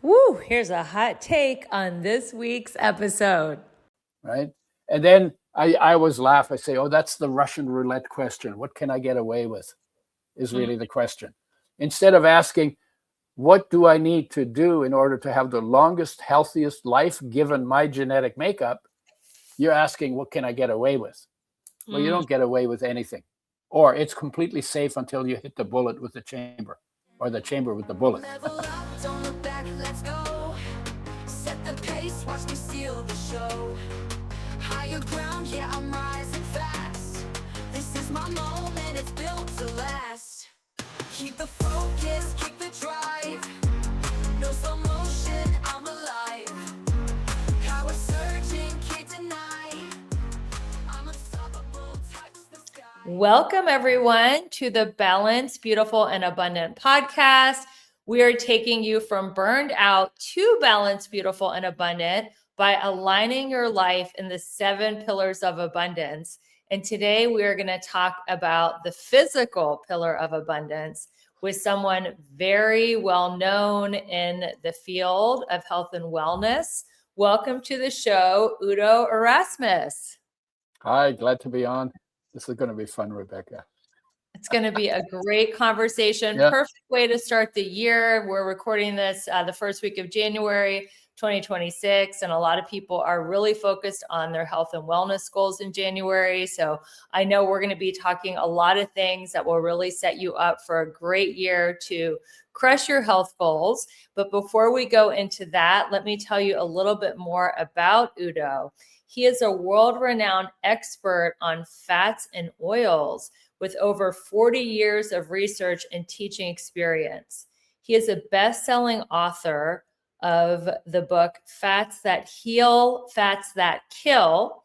Woo, here's a hot take on this week's episode. Right? And then I always laugh. I say, oh, that's the Russian roulette question. What can I get away with? Is really the question. Instead of asking, what do I need to do in order to have the longest, healthiest life given my genetic makeup? You're asking, what can I get away with? Well, you don't get away with anything. Or it's completely safe until you hit the bullet with the chamber, or the chamber with the bullet. Level up, don't look back, let's go. Set the pace, watch me steal the show. Higher ground, yeah, I'm rising fast. This is my moment, it's built to last. Keep the focus, keep the drive. No slow motion, I'm alive. Power surging, can't deny. I'm unstoppable, touch the sky. Welcome, everyone, to the Balanced, Beautiful, and Abundant podcast. We are taking you from burned out to balanced, beautiful, and abundant by aligning your life in the 7 pillars of abundance. And today we are going to talk about the physical pillar of abundance with someone very well known in the field of health and wellness. Welcome to the show, Udo Erasmus. Hi, glad to be on. This is going to be fun, Rebecca. It's going to be a great conversation. Yeah. Perfect way to start the year. We're recording this the first week of January 2026, and a lot of people are really focused on their health and wellness goals in January. So I know we're going to be talking a lot of things that will really set you up for a great year to crush your health goals. But before we go into that, let me tell you a little bit more about Udo. He is a world-renowned expert on fats and oils with over 40 years of research and teaching experience. He is a best-selling author of the book Fats That Heal, Fats That Kill.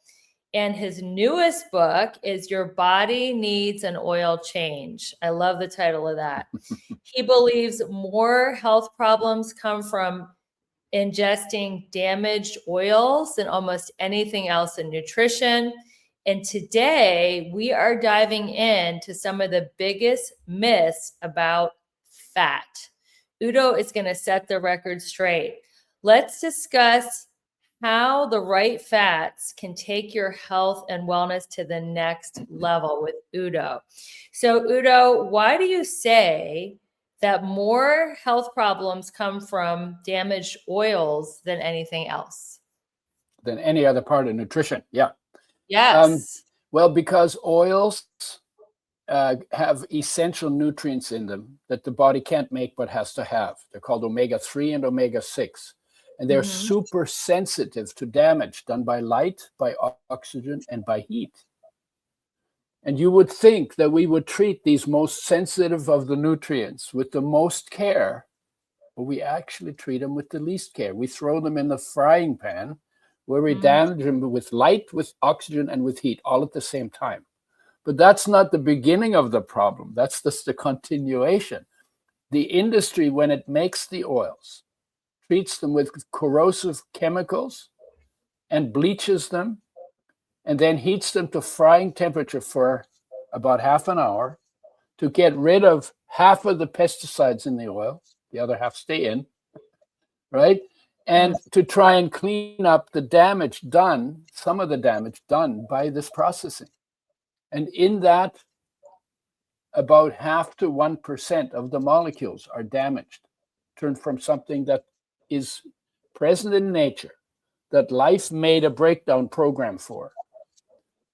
And his newest book is Your Body Needs an Oil Change. I love the title of that. He believes more health problems come from ingesting damaged oils than almost anything else in nutrition. And today we are diving into some of the biggest myths about fat. Udo is going to set the record straight. Let's discuss how the right fats can take your health and wellness to the next level with Udo. So Udo, why do you say that more health problems come from damaged oils than anything else? Than any other part of nutrition. Yeah. Yes. Well, because oils have essential nutrients in them that the body can't make but has to have. They're called omega-3 and omega-6. And they're super sensitive to damage done by light, by oxygen, and by heat. And you would think that we would treat these most sensitive of the nutrients with the most care, but we actually treat them with the least care. We throw them in the frying pan where we damage them with light, with oxygen, and with heat all at the same time. But that's not the beginning of the problem. That's just the continuation. The industry, when it makes the oils, treats them with corrosive chemicals and bleaches them, and then heats them to frying temperature for about half an hour to get rid of half of the pesticides in the oil. The other half stay in, right? And to try and clean up the damage done, some of the damage done by this processing. And in that, about 0.5 to 1% of the molecules are damaged, turned from something that is present in nature, that life made a breakdown program for,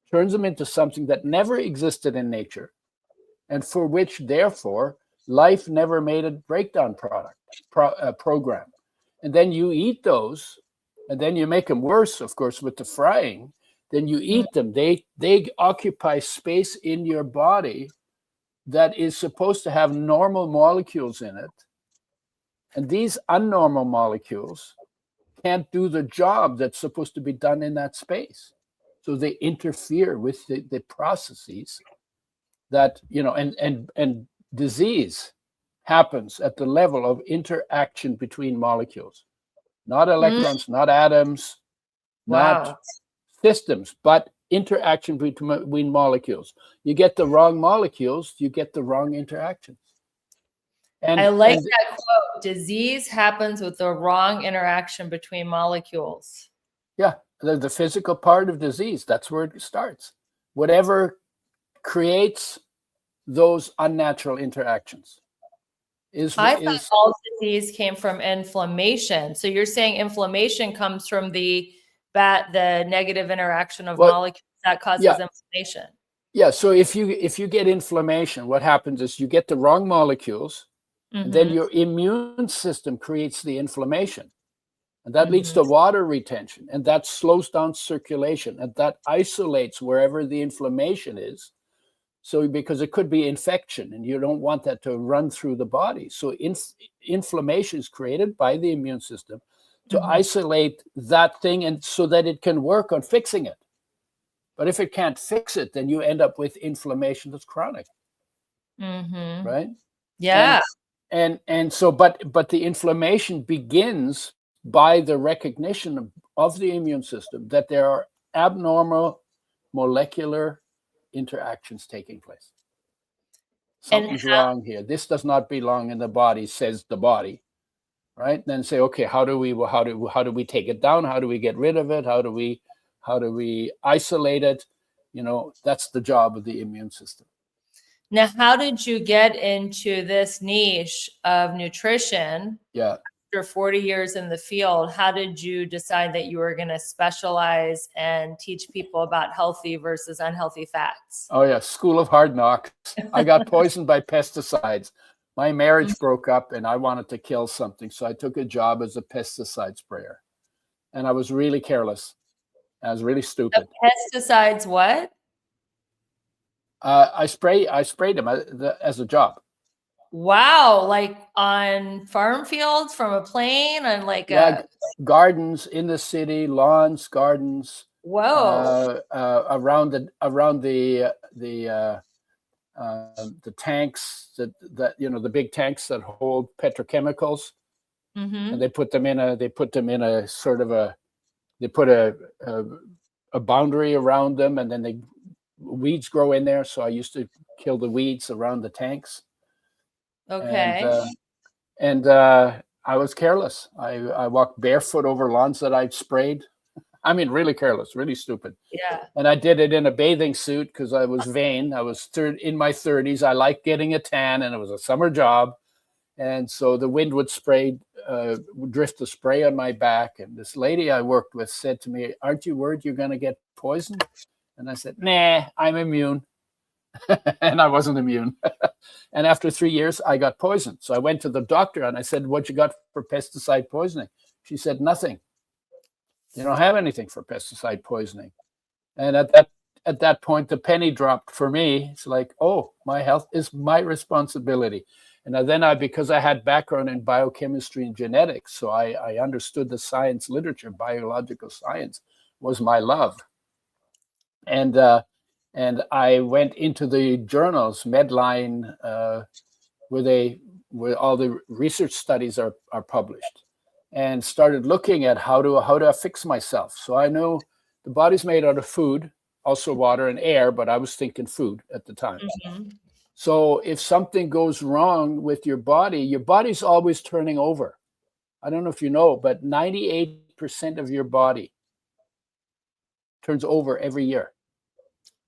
turns them into something that never existed in nature, and for which, therefore, life never made a breakdown program. And then you eat those, and then you make them worse, of course, with the frying. Then you eat them. They occupy space in your body that is supposed to have normal molecules in it. And these unnormal molecules can't do the job that's supposed to be done in that space. So they interfere with the processes that, and disease happens at the level of interaction between molecules, not electrons, not atoms, not systems, but interaction between molecules. You get the wrong molecules, you get the wrong interactions. I like and that quote. Disease happens with the wrong interaction between molecules. yeah, the physical part of disease, that's where it starts. Whatever creates those unnatural interactions I thought is all disease came from inflammation. So you're saying inflammation comes from the negative interaction of well, molecules that causes yeah, inflammation. yeah. So if you get inflammation, what happens is you get the wrong molecules, and then Mm-hmm. your immune system creates the inflammation. And that leads Mm-hmm. to water retention, and that slows down circulation, and that isolates wherever the inflammation is. So, because it could be infection, and you don't want that to run through the body. So, inflammation is created by the immune system to Mm-hmm. isolate that thing, and so that it can work on fixing it. But if it can't fix it, then you end up with inflammation that's chronic, Mm-hmm. right? Yeah. And so, but the inflammation begins by the recognition of the immune system that there are abnormal molecular interactions taking place. And Something's wrong here. This does not belong in the body, says the body, right? Then say, okay, how do we take it down? How do we get rid of it? How do we isolate it? That's the job of the immune system. now, how did you get into this niche of nutrition? Yeah. After 40 years in the field, how did you decide that you were going to specialize and teach people about healthy versus unhealthy fats? Oh yeah, school of hard knocks. I got poisoned by pesticides. My marriage broke up and I wanted to kill something. So I took a job as a pesticide sprayer. And I was really careless. I was really stupid. The pesticides, what? I sprayed them as a job. Wow, like on farm fields from a plane and like gardens in the city, lawns, gardens. Whoa. Around the tanks that the big tanks that hold petrochemicals, Mm-hmm. and they put them in a sort of they put a boundary around them, and then weeds grow in there. So I used to kill the weeds around the tanks. Okay. And I was careless. I walked barefoot over lawns that I'd sprayed. I mean, really careless, really stupid. Yeah. And I did it in a bathing suit because I was vain. I was in my 30s. I liked getting a tan, and it was a summer job. And so the wind would drift the spray on my back. And this lady I worked with said to me, "Aren't you worried you're going to get poisoned?" And I said, "Nah, I'm immune." And I wasn't immune. And after 3 years, I got poisoned. So I went to the doctor and I said, "What you got for pesticide poisoning?" She said, "Nothing. You don't have anything for pesticide poisoning." And at that point, the penny dropped for me. It's like, oh, my health is my responsibility. And then because I had background in biochemistry and genetics, so I understood the science literature. Biological science was my love. And I went into the journals, Medline, where all the research studies are published, and started looking at how do I fix myself. So I know the body's made out of food, also water and air, but I was thinking food at the time. Mm-hmm. So if something goes wrong with your body's always turning over. I don't know if you know, but 98% of your body turns over every year.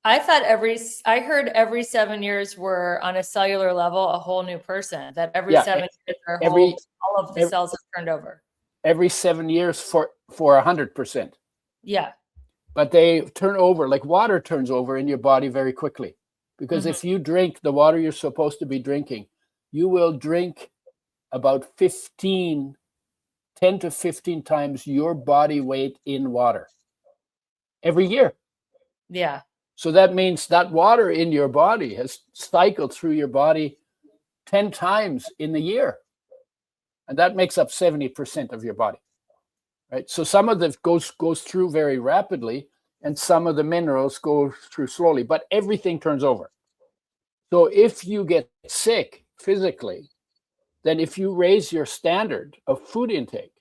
I heard every 7 years we're on a cellular level a whole new person. That every 7 years all of the cells have turned over. Every 7 years for 100%. Yeah. But they turn over like water turns over in your body very quickly. Because if you drink the water you're supposed to be drinking, you will drink about 10 to 15 times your body weight in water every year. Yeah. So that means that water in your body has cycled through your body 10 times in the year. And that makes up 70% of your body, right? So some of it goes through very rapidly, and some of the minerals go through slowly, but everything turns over. So if you get sick physically, then if you raise your standard of food intake,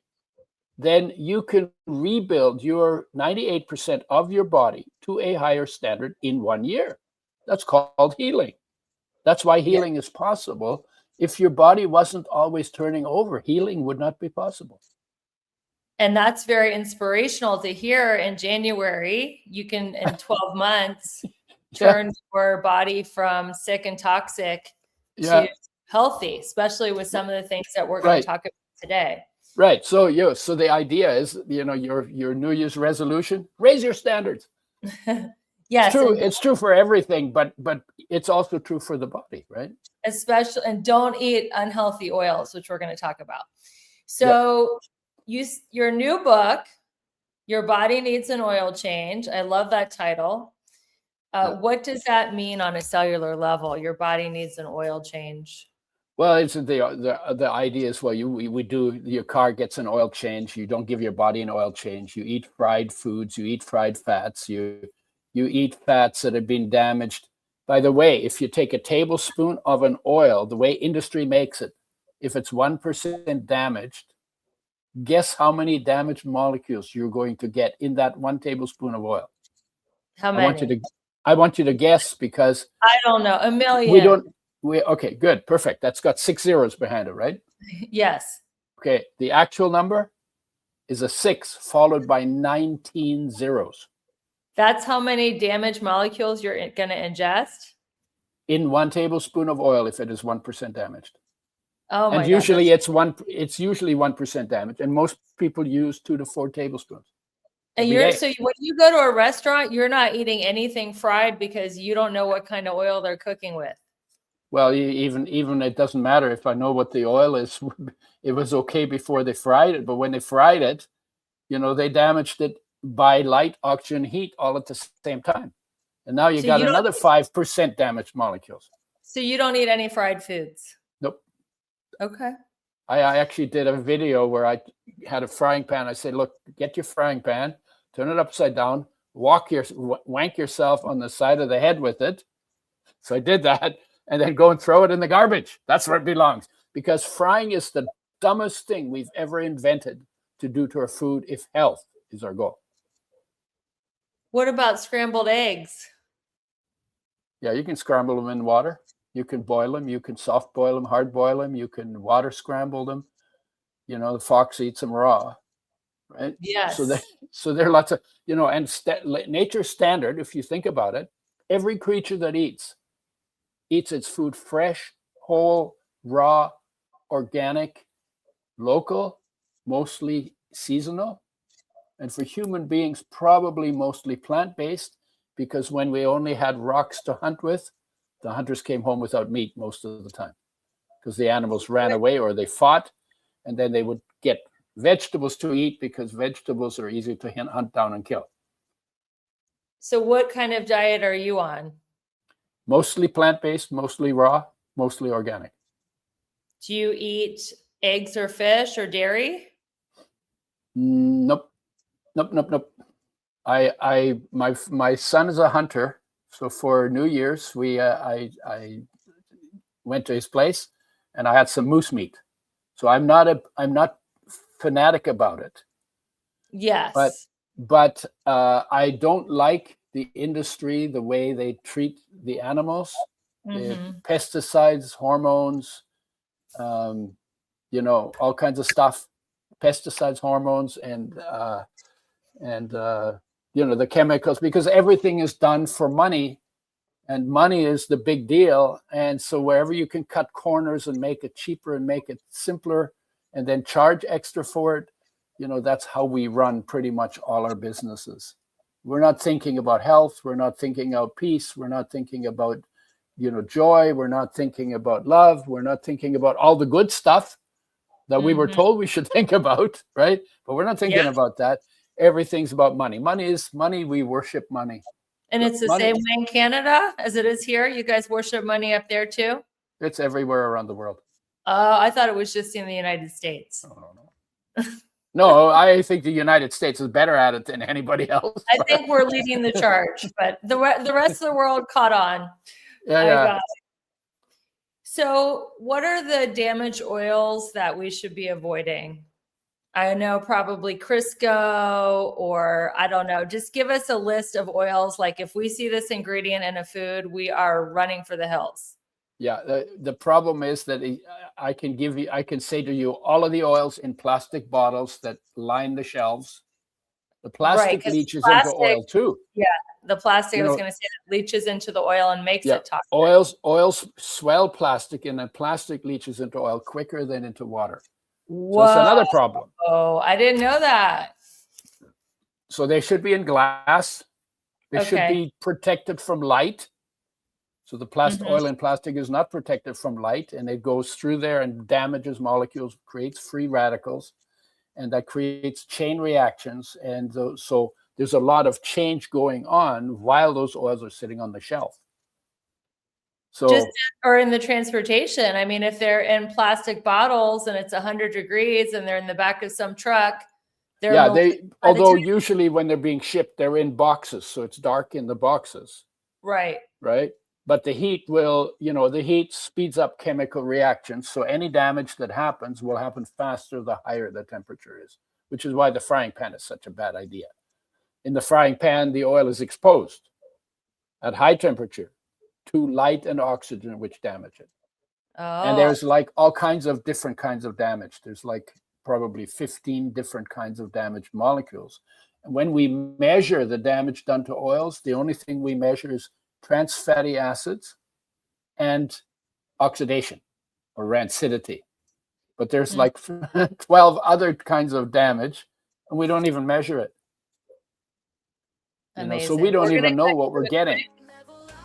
then you can rebuild your 98% of your body to a higher standard in 1 year. That's called healing. That's why healing is possible, if your body wasn't always turning over, healing would not be possible. And that's very inspirational to hear. In January, you can, in 12 months, turn your body from sick and toxic to healthy, especially with some of the things that we're going to talk about today. Right. So the idea is, your New Year's resolution, raise your standards. Yes. It's true. It's true for everything, but it's also true for the body, right? Especially, and don't eat unhealthy oils, which we're going to talk about. So your new book, Your Body Needs an Oil Change. I love that title. What does that mean on a cellular level? Your body needs an oil change. Well, it's the idea is, well, your car gets an oil change. You don't give your body an oil change. You eat fried foods. You eat fried fats. You eat fats that have been damaged. By the way, if you take a tablespoon of an oil, the way industry makes it, if it's 1% damaged, guess how many damaged molecules you're going to get in that 1 tablespoon of oil? How many? I want you to guess, because I don't know. 1 million. Okay, good, perfect. That's got 6 zeros behind it, right? Yes. Okay, the actual number is a 6 followed by 19 zeros. That's how many damaged molecules you're going to ingest? In 1 tablespoon of oil, if it is 1% damaged. Oh my God. And usually it's usually 1% damage, and most people use 2 to 4 tablespoons. And when you go to a restaurant, you're not eating anything fried because you don't know what kind of oil they're cooking with. Well, even it doesn't matter if I know what the oil is. It was okay before they fried it, but when they fried it, they damaged it by light, oxygen, heat all at the same time. And now you got another 5% damaged molecules. So you don't eat any fried foods? Nope. Okay. I actually did a video where I had a frying pan. I said, look, get your frying pan, turn it upside down, wank yourself on the side of the head with it. So I did that, and then go and throw it in the garbage. That's where it belongs. Because frying is the dumbest thing we've ever invented to do to our food if health is our goal. What about scrambled eggs? Yeah, you can scramble them in water. You can boil them. You can soft boil them, hard boil them. You can water scramble them. The fox eats them raw, right? Yes. So there are lots of, and nature's standard, if you think about it, every creature that eats its food fresh, whole, raw, organic, local, mostly seasonal. And for human beings, probably mostly plant-based, because when we only had rocks to hunt with, the hunters came home without meat most of the time, because the animals ran away or they fought, and then they would get vegetables to eat, because vegetables are easy to hunt down and kill. So what kind of diet are you on? Mostly plant-based, mostly raw, mostly organic. Do you eat eggs or fish or dairy? Nope. My son is a hunter, so for New Year's I went to his place and I had some moose meat. So I'm not fanatic about it. Yes. But I don't like the industry, the way they treat the animals, the pesticides, hormones, all kinds of stuff, pesticides, hormones, and the chemicals, because everything is done for money, and money is the big deal. And so wherever you can cut corners and make it cheaper and make it simpler and then charge extra for it, that's how we run pretty much all our businesses. We're not thinking about health. We're not thinking about peace. We're not thinking about, joy. We're not thinking about love. We're not thinking about all the good stuff that we were told we should think about, right? But we're not thinking about that. Everything's about money. Money is money. We worship money. And it's the same way in Canada as it is here? You guys worship money up there too? It's everywhere around the world. I thought it was just in the United States. No, I think the United States is better at it than anybody else. I think we're leading the charge, but the rest of the world caught on. Yeah. So what are the damaged oils that we should be avoiding? I know probably Crisco, or I don't know. Just give us a list of oils. Like if we see this ingredient in a food, we are running for the hills. Yeah, the problem is that I can say to you all of the oils in plastic bottles that line the shelves. The Right, plastic because leaches into plastic, oil too. yeah, the plastic, I You was know, going to say, that leaches into the oil and makes yeah, it toxic. oils swell plastic, and then plastic leaches into oil quicker than into water. So it's Whoa, another problem. I didn't know that. So they should be in glass. They should Okay. be protected from light. So the Mhm. oil in plastic is not protected from light, and it goes through there and damages molecules, creates free radicals, and that creates chain reactions. And so there's a lot of change going on while those oils are sitting on the shelf. Just So or in the transportation. I mean, if they're in plastic bottles and it's 100 degrees and they're in the back of some truck, they're yeah, moldy by the although time. usually when they're being shipped, they're in boxes, so it's dark in the boxes, Right. right? But the heat the heat speeds up chemical reactions. So any damage that happens will happen faster the higher the temperature is, which is why the frying pan is such a bad idea. In the frying pan, the oil is exposed at high temperature to light and oxygen, which damage it. And Oh, there's like all kinds of different kinds of damage. There's like probably 15 different kinds of damaged molecules. And when we measure the damage done to oils, the only thing we measure is trans fatty acids and oxidation or rancidity. But there's like 12 other kinds of damage, and we don't even measure it. So we amazing. don't even know what we're getting.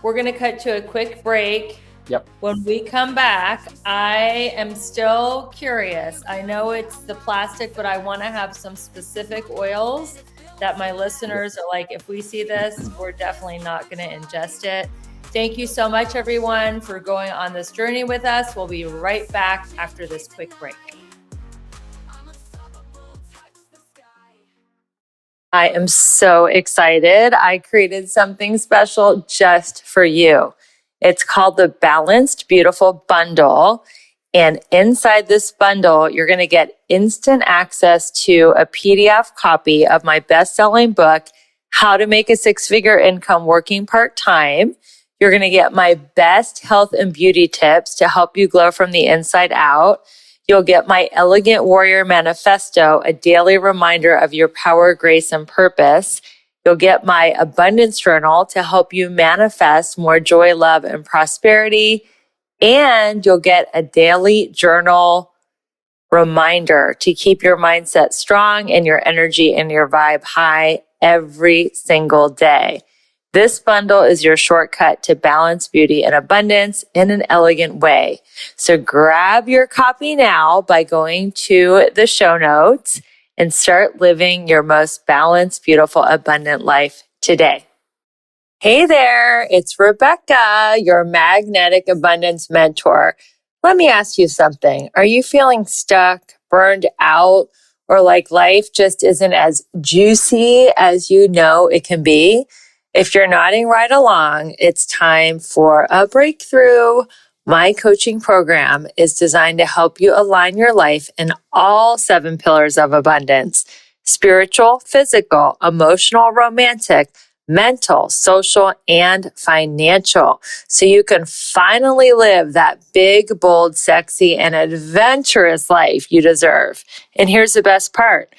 We're going to cut to a quick break. Yep. When we come back, I am still curious. I know it's the plastic, but I want to have some specific oils that my listeners are like, if we see this, we're definitely not going to ingest it. Thank you so much, everyone, for going on this journey with us. We'll be right back after this quick break. I am so excited. I created something special just for you. It's called the Balanced Beautiful Bundle. And inside this bundle, you're going to get instant access to a PDF copy of my best-selling book, How to Make a Six-Figure Income Working Part-Time. You're going to get my best health and beauty tips to help you glow from the inside out. You'll get my Elegant Warrior Manifesto, a daily reminder of your power, grace, and purpose. You'll get my Abundance Journal to help you manifest more joy, love, and prosperity. And you'll get a daily journal reminder to keep your mindset strong and your energy and your vibe high every single day. This bundle is your shortcut to balance, beauty, and abundance in an elegant way. So grab your copy now by going to the show notes and start living your most balanced, beautiful, abundant life today. Hey there, it's Rebecca, your magnetic abundance mentor. Let me ask you something. Are you feeling stuck, burned out, or like life just isn't as juicy as you know it can be? If you're nodding right along, it's time for a breakthrough. My coaching program is designed to help you align your life in all 7 pillars of abundance: spiritual, physical, emotional, romantic, mental, social, and financial. So you can finally live that big, bold, sexy, and adventurous life you deserve. And here's the best part.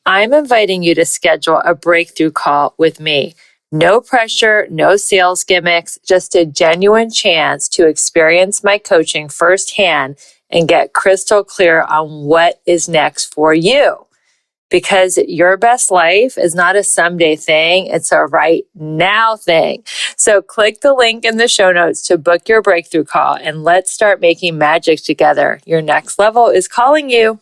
I'm inviting you to schedule a breakthrough call with me. No pressure, no sales gimmicks, just a genuine chance to experience my coaching firsthand and get crystal clear on what is next for you. Because your best life is not a someday thing, it's a right now thing. So click the link in the show notes to book your breakthrough call and let's start making magic together. Your next level is calling you.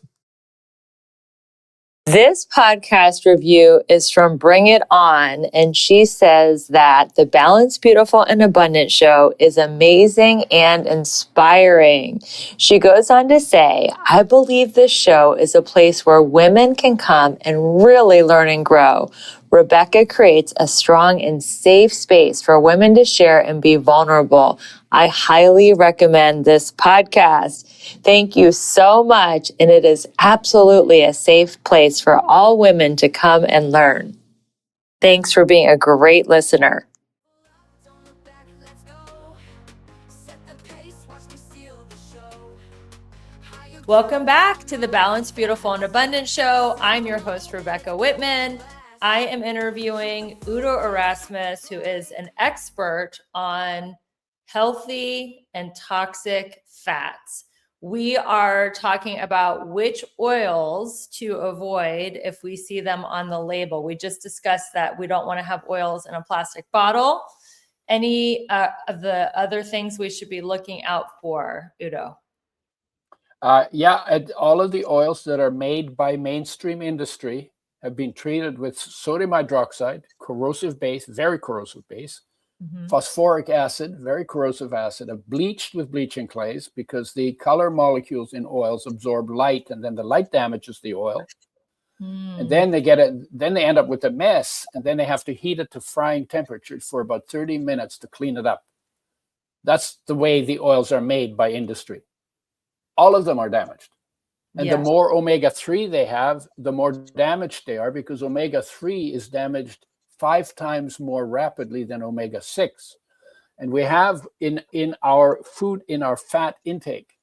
This podcast review is from Bring It On, and she says that the Balanced, Beautiful, and Abundant show is amazing and inspiring. She goes on to say, I believe this show is a place where women can come and really learn and grow. Rebecca creates a strong and safe space for women to share and be vulnerable. I highly recommend this podcast. Thank you so much. And it is absolutely a safe place for all women to come and learn. Thanks for being a great listener. Don't look back, let's go. Set the pace, watch Welcome back to the Balanced, Beautiful, and Abundant Show. I'm your host, Rebecca Whitman. I am interviewing Udo Erasmus, who is an expert on healthy and toxic fats. We are talking about which oils to avoid if we see them on the label. We just discussed that we don't want to have oils in a plastic bottle. Any of the other things we should be looking out for, Udo? All of the oils that are made by mainstream industry have been treated with sodium hydroxide, corrosive base, very corrosive base, phosphoric acid, very corrosive acid, have bleached with bleaching clays because the color molecules in oils absorb light, and then the light damages the oil. And then they end up with a mess, and then they have to heat it to frying temperature for about 30 minutes to clean it up. That's the way the oils are made by industry. All of them are damaged. And the more omega-3 they have, the more damaged they are, because omega-3 is damaged 5 times more rapidly than omega-6. And we have in our food, in our fat intake,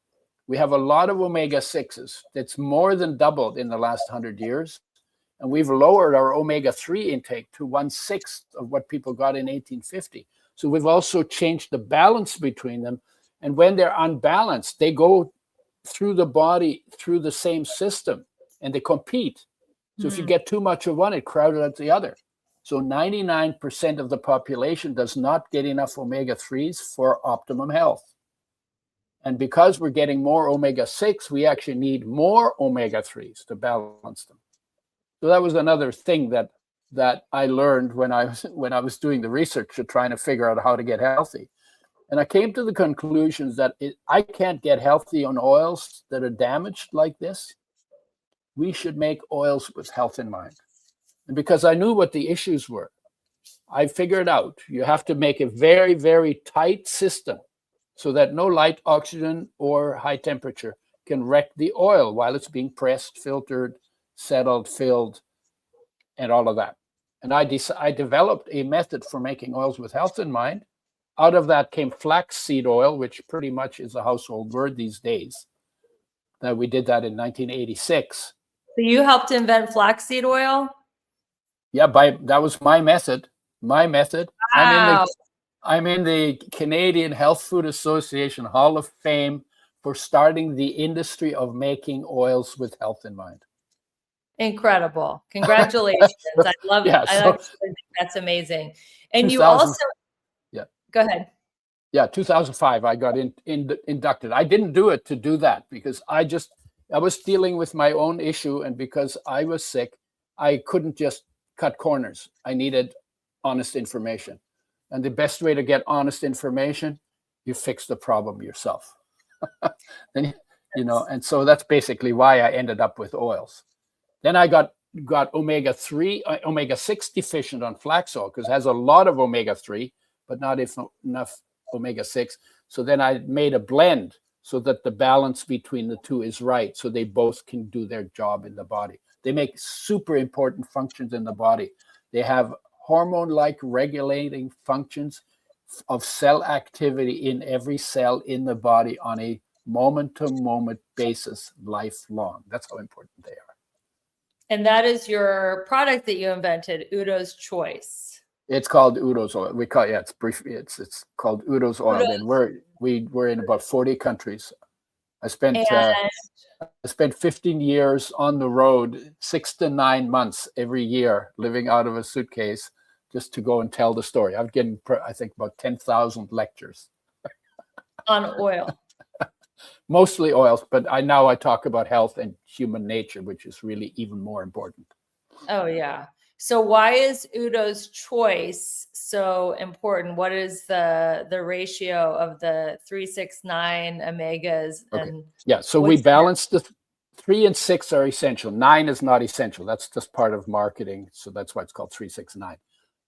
we have a lot of omega-6s. That's more than doubled in the last 100 years. And we've lowered our omega-3 intake to 1/6 of what people got in 1850. So we've also changed the balance between them. And when they're unbalanced, they go through the body, through the same system, and they compete. So if you get too much of one, it crowded out the other. So 99% of the population does not get enough omega-3s for optimum health. And because we're getting more omega-6, we actually need more omega-3s to balance them. So that was another thing that I learned when I was doing the research to trying to figure out how to get healthy. And I came to the conclusions that I can't get healthy on oils that are damaged like this. We should make oils with health in mind. And because I knew what the issues were, I figured out you have to make a very, very tight system so that no light, oxygen, or high temperature can wreck the oil while it's being pressed, filtered, settled, filled, and all of that. And I developed a method for making oils with health in mind. Out of that came flaxseed oil, which pretty much is a household word these days. That we did that in 1986. So you helped invent flaxseed oil? Yeah, that was my method. Wow. I'm in the Canadian Health Food Association Hall of Fame for starting the industry of making oils with health in mind. Incredible. Congratulations. I love it. I think that's amazing. And you also, go ahead. Yeah, 2005, I got inducted. I didn't do it to do that because I was dealing with my own issue. And because I was sick, I couldn't just cut corners. I needed honest information. And the best way to get honest information, you fix the problem yourself. And so that's basically why I ended up with oils. Then I got omega-3, omega-6 deficient on flax oil because it has a lot of omega-3, but not enough omega-6. So then I made a blend so that the balance between the two is right, so they both can do their job in the body. They make super important functions in the body. They have hormone-like regulating functions of cell activity in every cell in the body on a moment-to-moment basis, lifelong. That's how important they are. And that is your product that you invented, Udo's Choice. It's called Udo's oil. We call it's called Udo's oil. And we're in about 40 countries. I spent 15 years on the road, 6 to 9 months every year, living out of a suitcase just to go and tell the story. I've given, I think, about 10,000 lectures on oil. Mostly oils, but I talk about health and human nature, which is really even more important. Oh yeah. So why is Udo's Choice so important? What is the ratio of the 3, 6, 9 omegas? And so we balance the 3 and 6 are essential. 9 is not essential. That's just part of marketing. So that's why it's called 3, 6, 9.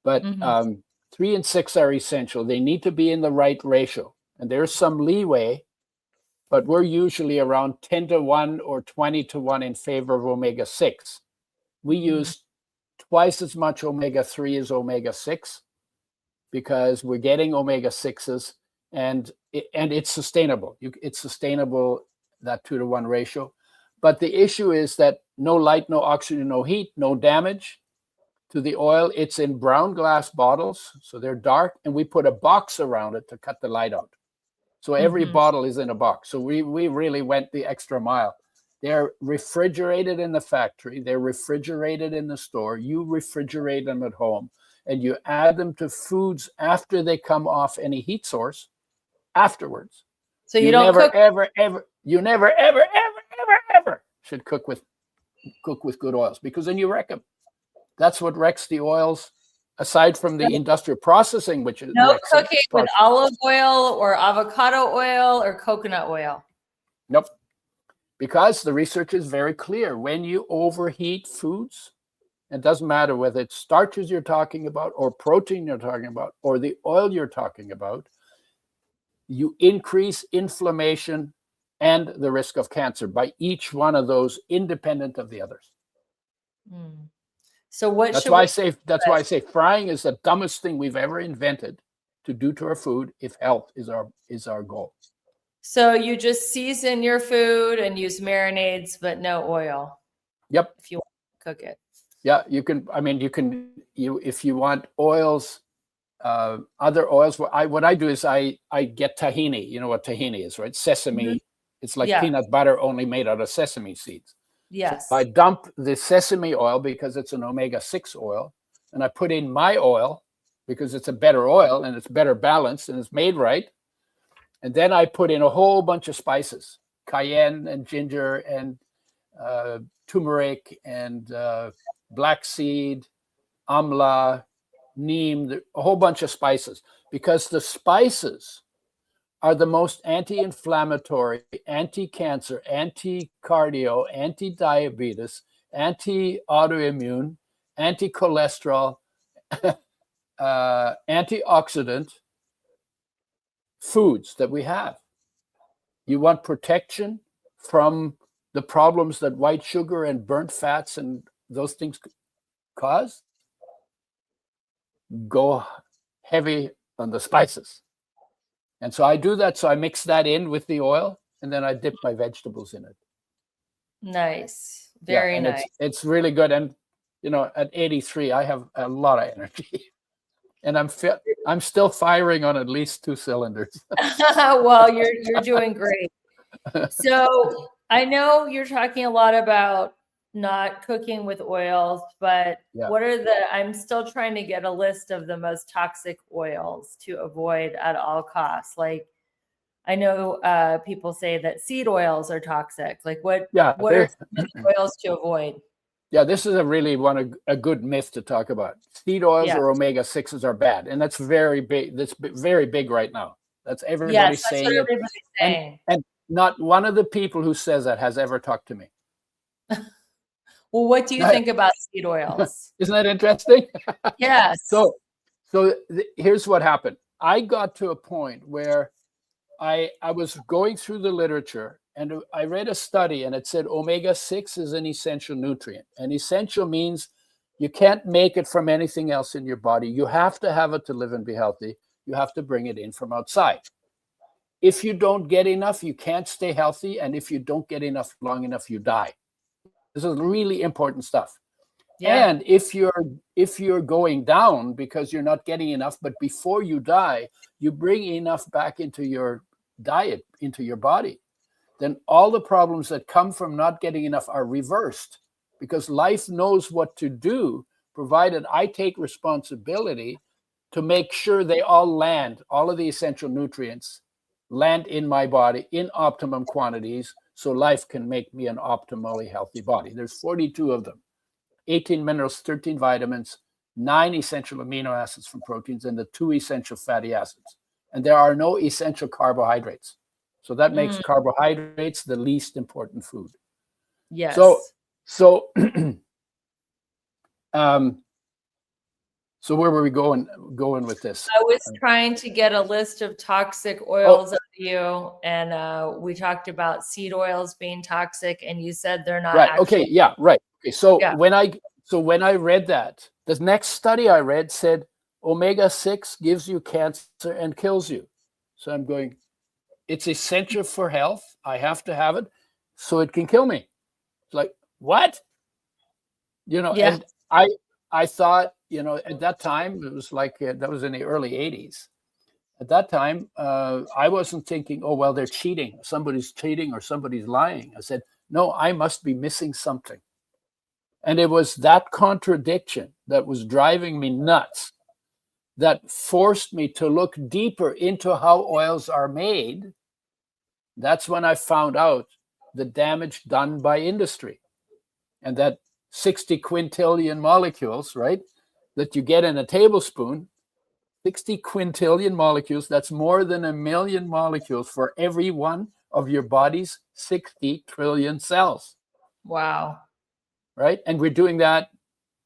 But 3 and 6 are essential. They need to be in the right ratio. And there's some leeway, but we're usually around 10 to 1 or 20 to 1 in favor of omega-6. We use twice as much omega-3 as omega-6 because we're getting omega-6s and it's sustainable. It's sustainable that 2-to-1 ratio. But the issue is that no light, no oxygen, no heat, no damage to the oil. It's in brown glass bottles, so they're dark, and we put a box around it to cut the light out. So every bottle is in a box. So we really went the extra mile. They're refrigerated in the factory. They're refrigerated in the store. You refrigerate them at home, and you add them to foods after they come off any heat source afterwards. So you don't never, cook. you never, ever should cook with good oils, because then you wreck them. That's what wrecks the oils, aside from the industrial processing, which is No cooking with olive oil or avocado oil or coconut oil. Nope. Because the research is very clear. When you overheat foods, it doesn't matter whether it's starches you're talking about or protein you're talking about or the oil you're talking about, you increase inflammation and the risk of cancer by each one of those, independent of the others. So what That's why I say frying is the dumbest thing we've ever invented to do to our food if health is our goal. So you just season your food and use marinades, but no oil. Yep. If you want to cook it. Yeah, you can. I mean, if you want oils, other oils. What I do is I get tahini. You know what tahini is, right? Sesame. It's like peanut butter, only made out of sesame seeds. Yes. So I dump the sesame oil because it's an omega-6 oil, and I put in my oil because it's a better oil and it's better balanced and it's made right. And then I put in a whole bunch of spices, cayenne and ginger and turmeric and black seed, amla, neem, a whole bunch of spices, because the spices are the most anti-inflammatory, anti-cancer, anti-cardio, anti-diabetes, anti-autoimmune, anti-cholesterol, antioxidant foods that we have. You want protection from the problems that white sugar and burnt fats and those things cause? Go heavy on the spices. And so I do that. So I mix that in with the oil, and then I dip my vegetables in it. Nice. Very nice. It's really good. And, you know, at 83, I have a lot of energy. And I'm still firing on at least 2 cylinders. Well, you're doing great. So I know you're talking a lot about not cooking with oils, but what are I'm still trying to get a list of the most toxic oils to avoid at all costs. Like, I know people say that seed oils are toxic. Like what are some oils to avoid? Yeah, this is a good myth to talk about. Seed oils or omega-6s are bad, and that's very big. That's very big right now. That's everybody saying it. Everybody's saying. And not one of the people who says that has ever talked to me. Well, what do you think about seed oils? Isn't that interesting? Yes. So here's what happened. I got to a point where I was going through the literature, and I read a study, and it said omega-6 is an essential nutrient. And essential means you can't make it from anything else in your body. You have to have it to live and be healthy. You have to bring it in from outside. If you don't get enough, you can't stay healthy. And if you don't get enough long enough, you die. This is really important stuff. Yeah. And if you're going down because you're not getting enough, but before you die, you bring enough back into your diet, into your body, then all the problems that come from not getting enough are reversed, because life knows what to do, provided I take responsibility to make sure they all land, all of the essential nutrients land in my body in optimum quantities, so life can make me an optimally healthy body. There's 42 of them, 18 minerals, 13 vitamins, 9 essential amino acids from proteins, and the 2 essential fatty acids. And there are no essential carbohydrates. So that makes carbohydrates the least important food. Yes. So where were we going with this? I was trying to get a list of toxic oils of you, and we talked about seed oils being toxic, and you said they're not. Right. Okay. Yeah. Right. Okay. So when I read that, the next study I read said omega-6 gives you cancer and kills you. So I'm going, it's essential for health. I have to have it. so it can kill me. It's like, what? Yeah. And I thought, at that time, it was like, that was in the early 80s. At that time, I wasn't thinking, oh, well, they're cheating. Somebody's cheating or somebody's lying. I said, no, I must be missing something. And it was that contradiction that was driving me nuts, that forced me to look deeper into how oils are made. That's when I found out the damage done by industry, and that 60 quintillion molecules, right, that you get in a tablespoon, 60 quintillion molecules, that's more than 1 million molecules for every one of your body's 60 trillion cells. Wow. Right? And we're doing that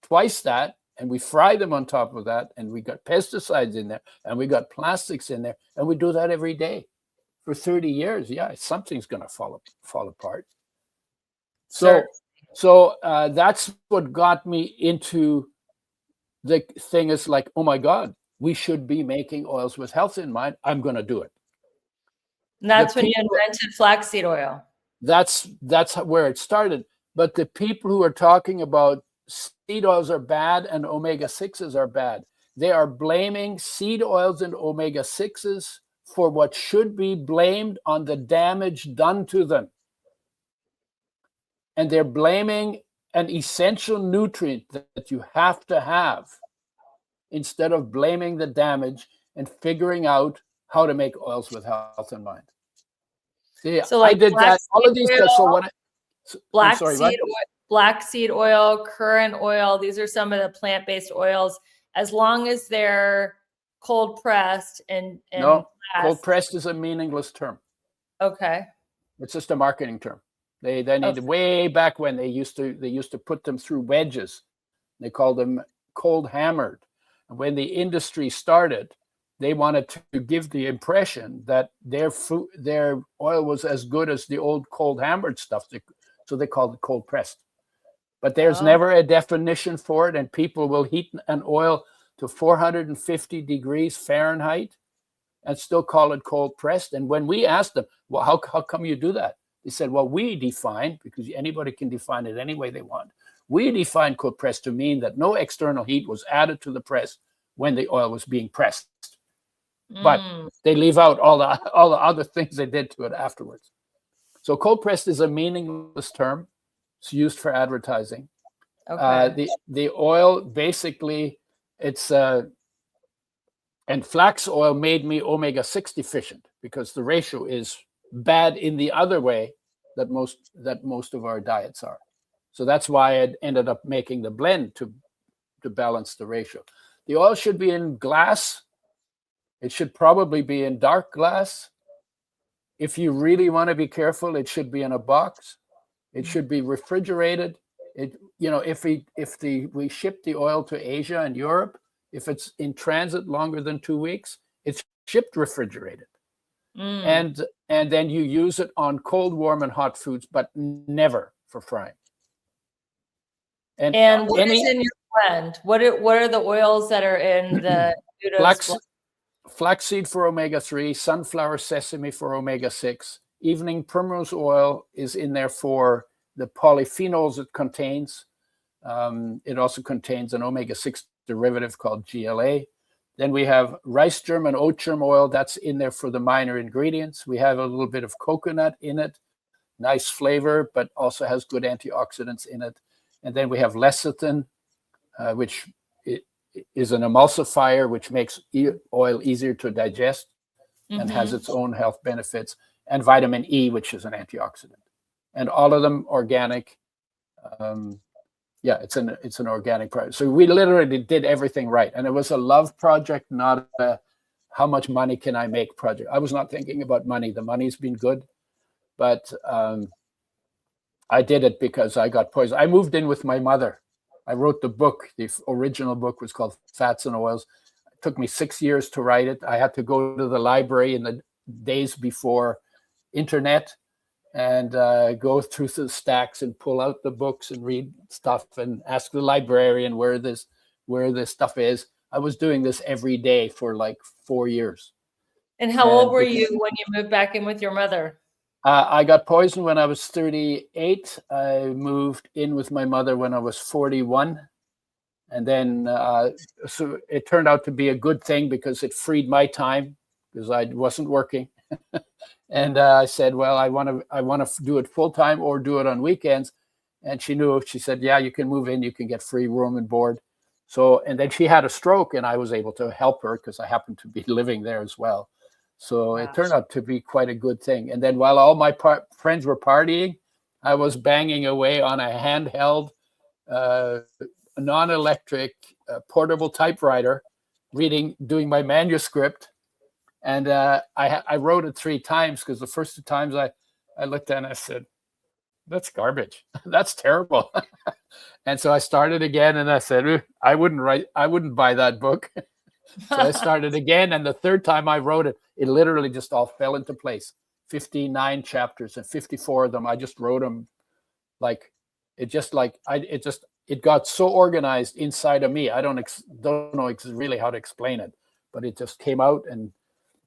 twice that, and we fry them on top of that, and we got pesticides in there, and we got plastics in there, and we do that every day for 30 years. Yeah, something's going to fall apart. So that's what got me into the thing. Is like, oh my God, we should be making oils with health in mind. I'm going to do it. And that's when you invented flaxseed oil. That's where it started. But the people who are talking about seed oils are bad and omega-6s are bad, they are blaming seed oils and omega-6s for what should be blamed on the damage done to them. And they're blaming an essential nutrient that you have to have, instead of blaming the damage and figuring out how to make oils with health in mind. See, so like I did that. All of these guys. So what? Blackseed oil, currant oil. These are some of the plant-based oils. As long as they're cold pressed and no, cold pressed is a meaningless term. Okay. It's just a marketing term. They need way back when they used to put them through wedges. They called them cold hammered. And when the industry started, they wanted to give the impression that their oil was as good as the old cold hammered stuff. So they called it cold pressed. But there's never a definition for it, and people will heat an oil to 450 degrees Fahrenheit and still call it cold pressed. And when we asked them, well, how come you do that? They said, well, we define, because anybody can define it any way they want. We define cold pressed to mean that no external heat was added to the press when the oil was being pressed. But they leave out all the other things they did to it afterwards. So cold pressed is a meaningless term. It's used for advertising. Okay. The oil, basically, it's and flax oil made me omega-6 deficient, because the ratio is bad in the other way that most of our diets are. So that's why I ended up making the blend to balance the ratio. The oil should be in glass. It should probably be in dark glass. If you really want to be careful, it should be in a box. It should be refrigerated. If we ship the oil to Asia and Europe, if it's in transit longer than 2 weeks, it's shipped refrigerated. And then you use it on cold, warm, and hot foods, but never for frying. And what is in your blend? What are the oils that are in the flaxseed for omega-3, sunflower sesame for omega-6, evening primrose oil is in there for the polyphenols it contains. It also contains an omega-6 derivative called GLA. Then we have rice germ and oat germ oil. That's in there for the minor ingredients. We have a little bit of coconut in it. Nice flavor, but also has good antioxidants in it. And then we have lecithin, which is an emulsifier, which makes oil easier to digest and has its own health benefits. And vitamin E, which is an antioxidant. And all of them organic. It's an organic product. So we literally did everything right. And it was a love project, not a how much money can I make project. I was not thinking about money. The money's been good. But I did it because I got poisoned. I moved in with my mother. I wrote the book. The original book was called Fats and Oils. It took me 6 years to write it. I had to go to the library in the days before internet and go through the stacks and pull out the books and read stuff and ask the librarian where this stuff is. I was doing this every day for like 4 years. And how old were you when you moved back in with your mother? I got poisoned when I was 38. I moved in with my mother when I was 41. And then, so it turned out to be a good thing because it freed my time because I wasn't working. And I said, well, I want to do it full time or do it on weekends. And she knew, she said, yeah, you can move in, you can get free room and board. So, and then she had a stroke and I was able to help her because I happened to be living there as well. So it turned out to be quite a good thing. And then while all my friends were partying, I was banging away on a handheld, non-electric, portable typewriter, doing my manuscript. And I wrote it 3 times because the first 2 times I looked at it and I said, that's garbage. That's terrible. And so I started again and I said, I wouldn't buy that book. So I started again. And the 3rd time I wrote it, it literally just all fell into place. 59 chapters and 54 of them. I just wrote them like, it got so organized inside of me. I don't know really how to explain it, but it just came out and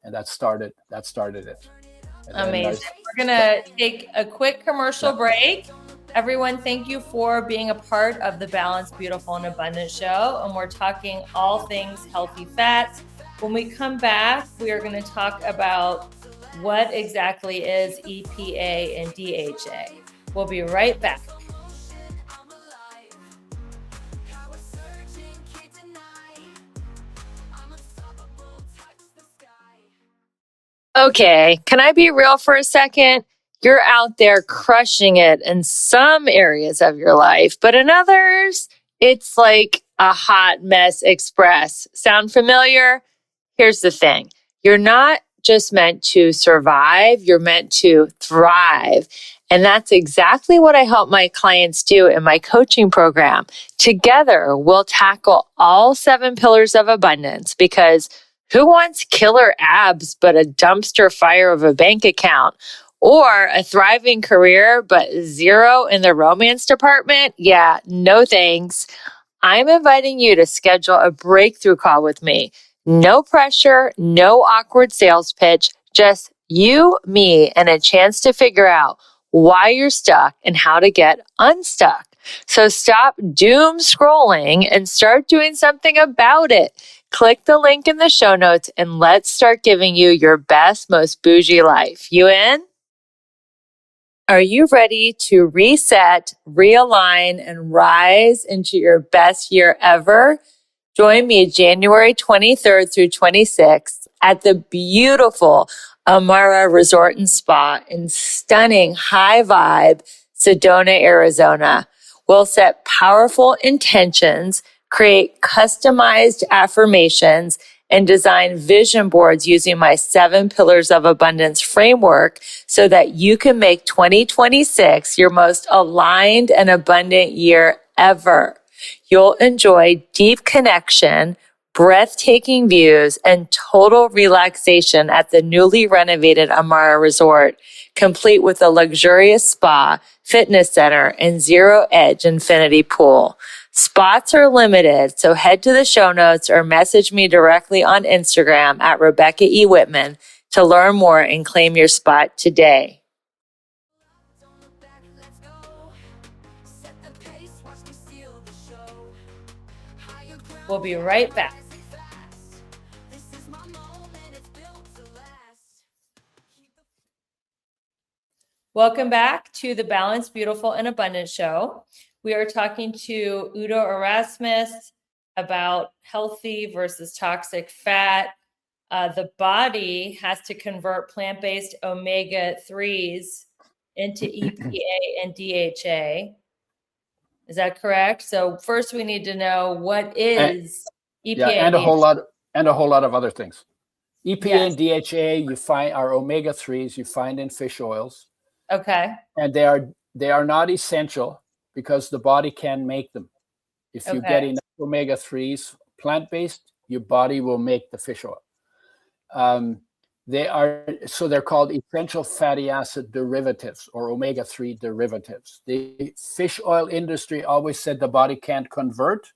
that started it. Amazing. We're going to take a quick commercial break. Everyone, thank you for being a part of the Balanced, Beautiful, and Abundant show. And we're talking all things healthy fats. When we come back, we are going to talk about what exactly is EPA and DHA. We'll be right back. Okay, can I be real for a second? You're out there crushing it in some areas of your life, but in others, it's like a hot mess express. Sound familiar? Here's the thing. You're not just meant to survive, you're meant to thrive. And that's exactly what I help my clients do in my coaching program. Together, we'll tackle all 7 pillars of abundance because who wants killer abs but a dumpster fire of a bank account? Or a thriving career but 0 in the romance department? Yeah, no thanks. I'm inviting you to schedule a breakthrough call with me. No pressure, no awkward sales pitch, just you, me, and a chance to figure out why you're stuck and how to get unstuck. So stop doom scrolling and start doing something about it. Click the link in the show notes and let's start giving you your best, most bougie life. You in? Are you ready to reset, realign, and rise into your best year ever? Join me January 23rd through 26th at the beautiful Amara Resort and Spa in stunning high vibe Sedona, Arizona. We'll set powerful intentions, create customized affirmations, and design vision boards using my 7 pillars of abundance framework so that you can make 2026 your most aligned and abundant year ever. You'll enjoy deep connection, breathtaking views, and total relaxation at the newly renovated Amara Resort, complete with a luxurious spa, fitness center, and zero-edge infinity pool. Spots are limited, so head to the show notes or message me directly on Instagram at Rebecca E. Whitman to learn more and claim your spot today. We'll be right back. Welcome back to the Balanced, Beautiful, and Abundant show. We are talking to Udo Erasmus about healthy versus toxic fat. The body has to convert plant-based omega-3s into EPA and DHA. Is that correct? So first we need to know what is EPA and a whole lot of other things. EPA Yes. and DHA you find are omega-3s you find in fish oils. Okay. And they are not essential because the body can make them. If you get enough omega-3s plant-based, your body will make the fish oil. They're called essential fatty acid derivatives or omega-3 derivatives. The fish oil industry always said the body can't convert,